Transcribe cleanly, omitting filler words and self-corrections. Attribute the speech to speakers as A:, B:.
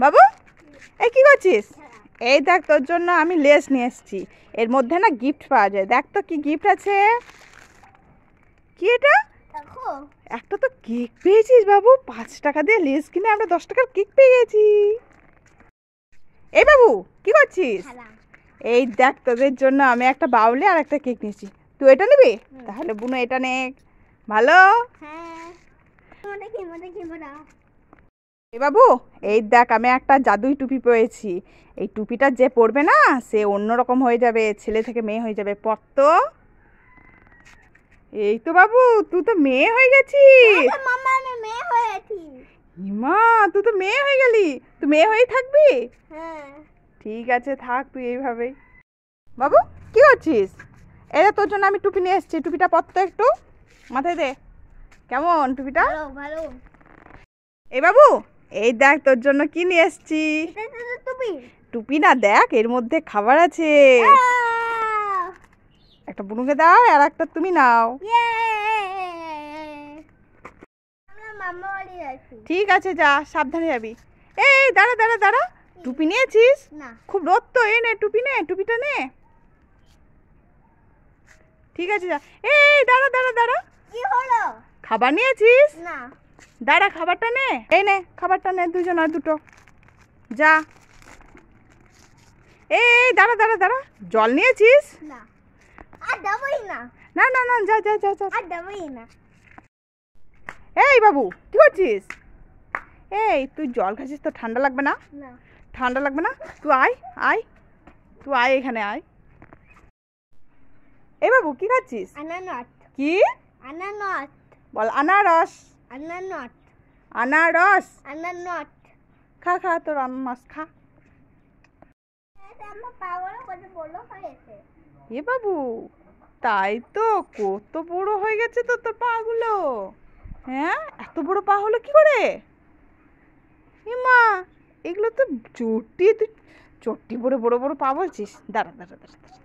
A: বাবু এই কি করছিস? এই দেখ তোর জন্য আমি লেস নিয়ে এসেছি। এর মধ্যে না গিফট পাওয়া যায়। দেখ তো কি গিফট আছে। কি এটা? একটা তো কেক পেয়েছিস বাবু। 5 টাকা দিয়ে লেস কিনে আমরা 10 টাকার কেক পেয়ে গেছি। এই বাবু কি করছিস? এই দেখ তোদের জন্য আমি একটা বাউলে আর একটা কেক নিয়েছি। তুই এটা নিবি? তাহলে বুনো এটা নে। ভালো। এই বাবু এই দেখ আমি একটা জাদুই টুপি পেয়েছি। এই টুপিটা যে পরবে না সে অন্যরকম হয়ে যাবে, ছেলে থেকে মেয়ে হয়ে যাবে। পর তো। এই তো বাবু তুই তো মেয়ে হয়ে গেছিস। মা তুই তো মেয়ে হয়ে গেলি। তুই মেয়ে হয়েই থাকবি? ঠিক আছে থাক তুই এইভাবেই। বাবু কি করছিস? এটা তোর জন্য আমি টুপি নিয়ে এসেছি। টুপিটা পর তো একটু মাথায় দে। কেমন টুপিটা? এই বাবু এই দেখ তোর জন্য কি নিয়ে এসেছি। টুপি না, দেখ এর মধ্যে খাবার আছে। একটা বুনুকে দাও আর একটা তুমি নাও। ঠিক আছে যা, সাবধানে যাবি। এই দাঁড়া দাঁড়া দাঁড়া, টুপি নিয়েছিস? খুব রোদ তো, এই নে টুপি নে, টুপিটা নে। ঠিক আছে যা। এই দাঁড়া দাঁড়া দাঁড়া,
B: কি হলো?
A: খাবার নিয়েছিস?
B: না।
A: দাঁড়া খাবারটা নে। এই নে খাবারটা নে, দুজন আর দুটো। যা। এই দাঁড়া দাঁড়া দাঁড়া, জল নিয়েছিস?
B: না। আর দেবই না।
A: না না না, যা যা যা যা।
B: আর দেবই না।
A: এই বাবু কি করছিস? এই তুই জল খাচ্ছিস তো ঠান্ডা লাগবে না?
B: না।
A: ঠান্ডা লাগবে না? তুই আয় আয়, তুই আয় এখানে আয়। এই বাবু কি খাচ্ছিস?
B: আনারস।
A: কি?
B: আনারস।
A: বল আনারস।
B: আনারস।
A: আনারস।
B: আনারস।
A: খা খা তোর আনারস খা।
B: আমার পাওয়ার কত বড় হয়েছে।
A: এ বাবু তাই তো, কত বড় হয়ে গেছে তো তোর পা গুলো। হ্যাঁ এত বড় পা হলো কি করে? এ মা এগুলো তো চটি, তুই চটি বড় বড় বড় পা বলছিস? দাঁড়া দাঁড়া দাঁড়া দাঁড়া।